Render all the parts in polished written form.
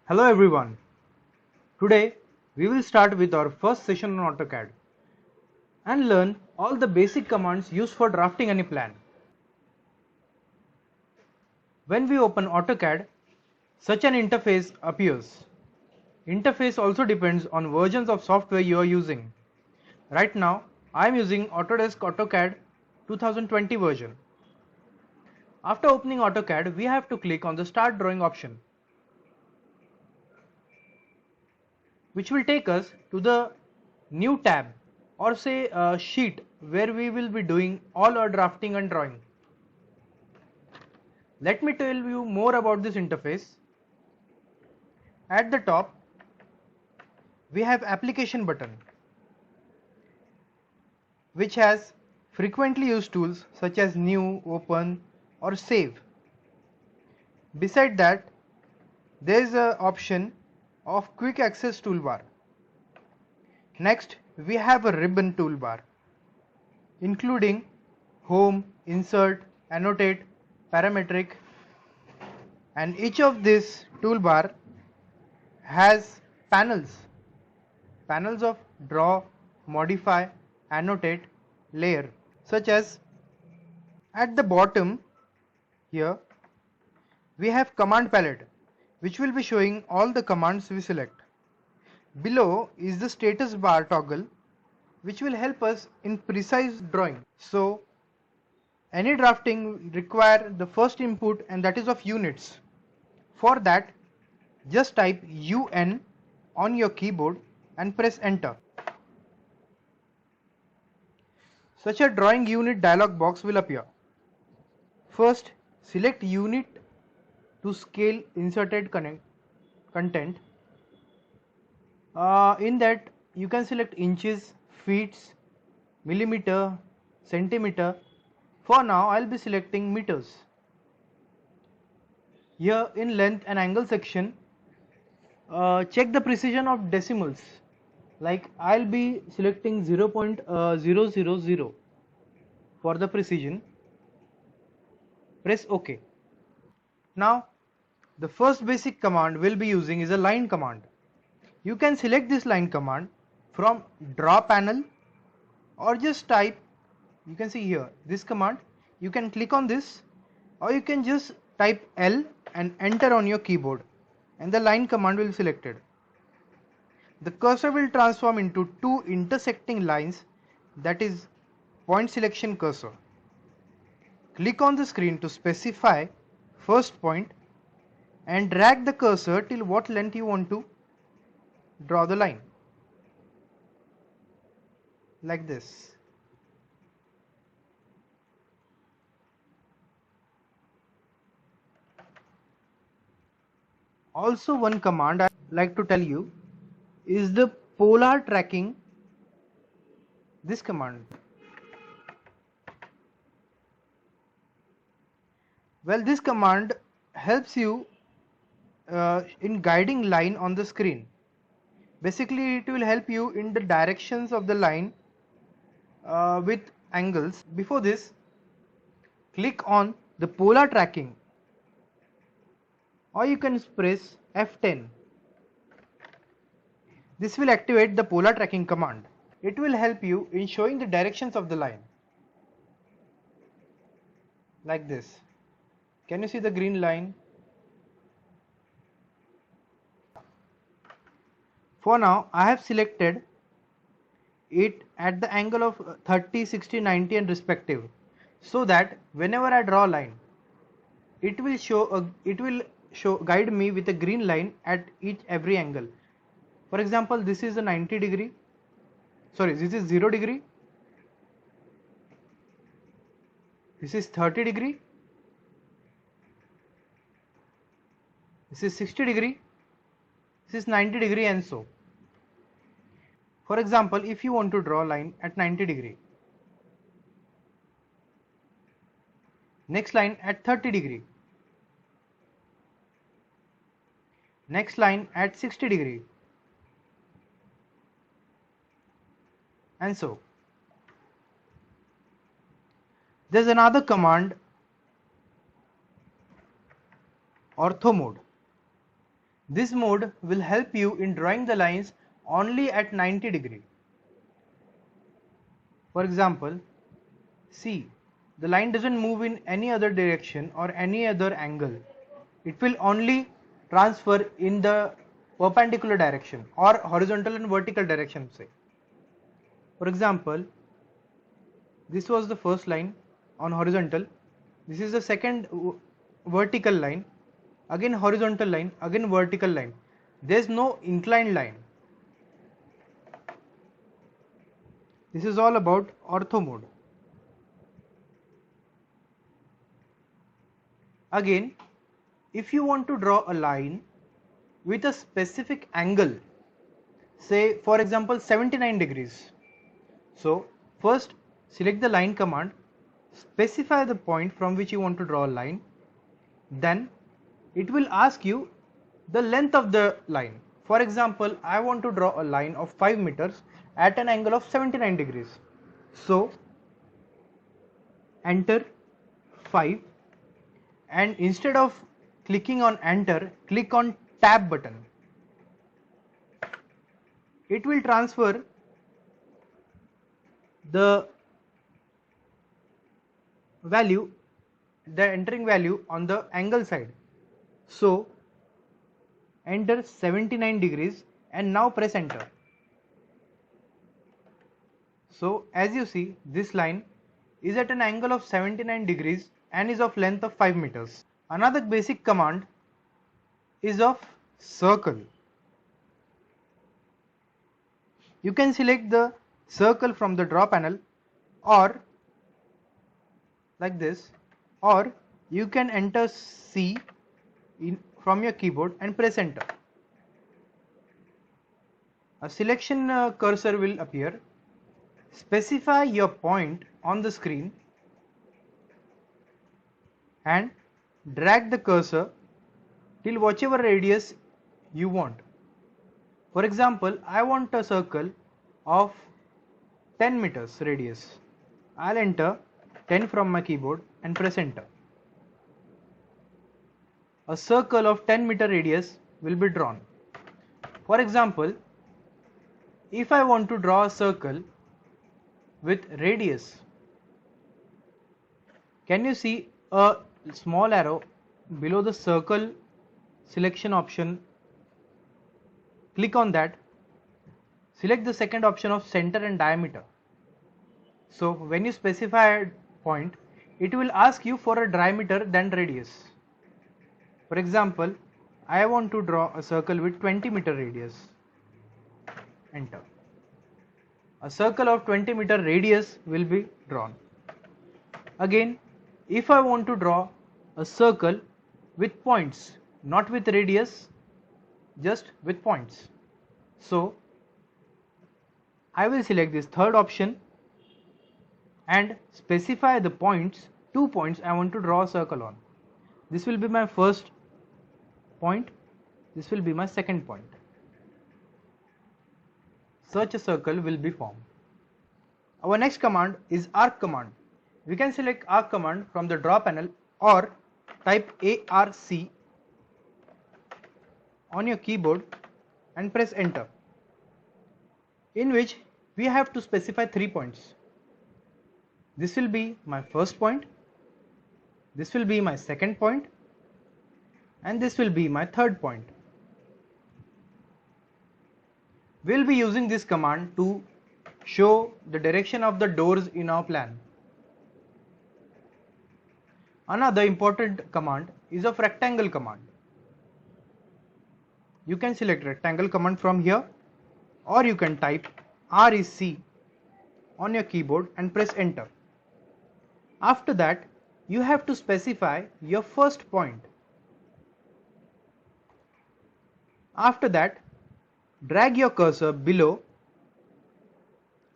Hello everyone. Today we will start with our first session on AutoCAD and learn all the basic commands used for drafting any plan. When we open AutoCAD, such an interface appears. Interface also depends on versions of software you are using. Right now I am using Autodesk AutoCAD 2020 version. After opening AutoCAD, we have to click on the Start Drawing option, which will take us to the new tab or say a sheet where we will be doing all our drafting and drawing. Let me tell you more about this interface. At the top we have application button, which has frequently used tools such as new, open or save. Beside that there is a option of quick access toolbar. Next we have a ribbon toolbar including home, insert, annotate, parametric, and each of this toolbar has panels of draw, modify, annotate, layer, such as at the bottom here we have command palette, which will be showing all the commands we select. Below is the status bar toggle, which will help us in precise drawing. So any drafting require the first input, and that is of units. For that, just type UN on your keyboard and press enter. Such a drawing unit dialog box will appear. First, select unit to scale inserted content. In that you can select inches, feet, millimeter, centimeter. For now I'll be selecting meters. Here in length and angle section, check the precision of decimals. Like I'll be selecting 0.000 for the precision. Press OK. Now the first basic command we'll be using is a line command. You can select this line command from draw panel or just type, you can see here this command, you can click on this or you can just type L and enter on your keyboard and the line command will be selected. The cursor will transform into two intersecting lines, that is point selection cursor. Click on the screen to specify first point and drag the cursor till what length you want to draw the line, like this. Also, one command I like to tell you is the polar tracking. This command, well, this command helps you in guiding line on the screen. Basically it will help you in the directions of the line with angles. Before this, click on the polar tracking or you can press F10. This will activate the polar tracking command. It will help you in showing the directions of the line, like this. Can you see the green line? For now I have selected it at the angle of 30, 60, 90 and respective, so that whenever I draw a line, it will guide me with a green line at every angle. For example, this is a 90 degree, sorry, this is 0 degree, this is 30 degree, this is 60 degree, this is 90 degree, and so. For example, if you want to draw a line at 90 degree, next line at 30 degree, next line at 60 degree, and so. There's another command, ortho mode. This mode will help you in drawing the lines only at 90 degree. For example, see, the line doesn't move in any other direction or any other angle. It will only transfer in the perpendicular direction or horizontal and vertical direction, say. For example, this was the first line on horizontal. This is the second vertical line, again horizontal line, again vertical line. There's no inclined line. This is all about ortho mode. Again, if you want to draw a line with a specific angle, say for example 79 degrees. So first select the line command, specify the point from which you want to draw a line, then it will ask you the length of the line. For example, I want to draw a line of 5 meters at an angle of 79 degrees. So enter 5, and instead of clicking on enter, click on tab button. It will transfer the value, the entering value on the angle side. So enter 79 degrees and now press enter. So as you see, this line is at an angle of 79 degrees and is of length of 5 meters. Another basic command is of circle. You can select the circle from the draw panel or like this, or you can enter C from your keyboard and press enter. A selection cursor will appear. Specify your point on the screen and drag the cursor till whichever radius you want. For example, I want a circle of 10 meters radius. I'll enter 10 from my keyboard and press enter. A circle of 10-meter radius will be drawn. For example, if I want to draw a circle with radius, can you see a small arrow below the circle selection option? Click on that. Select the second option of center and diameter. So when you specify a point, it will ask you for a diameter than radius. For example, I want to draw a circle with 20-meter radius. Enter. A circle of 20-meter radius will be drawn. Again, if I want to draw a circle with points, not with radius, just with points. So I will select this third option and specify the points, 2 points I want to draw a circle on. This will be my first point, this will be my second point. Such a circle will be formed. Our next command is arc command. We can select arc command from the draw panel or type ARC on your keyboard and press enter, in which we have to specify 3 points. This will be my first point, this will be my second point, and this will be my third point. We'll be using this command to show the direction of the doors in our plan. Another important command is of rectangle command. You can select rectangle command from here, or you can type REC on your keyboard and press enter. After that, you have to specify your first point. After that, drag your cursor below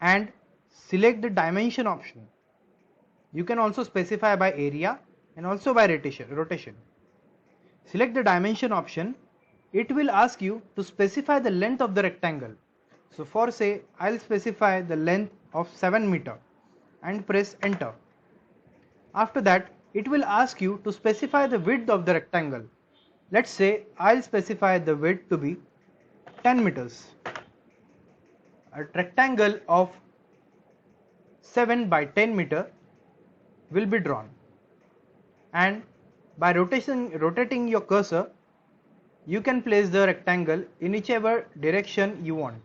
and select the dimension option. You can also specify by area and also by rotation. Select the dimension option. It will ask you to specify the length of the rectangle. So for say, I'll specify the length of 7 meter and press enter. After that, it will ask you to specify the width of the rectangle. Let's say I'll specify the width to be 10 meters. A rectangle of 7 by 10 meter will be drawn, and by rotating your cursor, you can place the rectangle in whichever direction you want.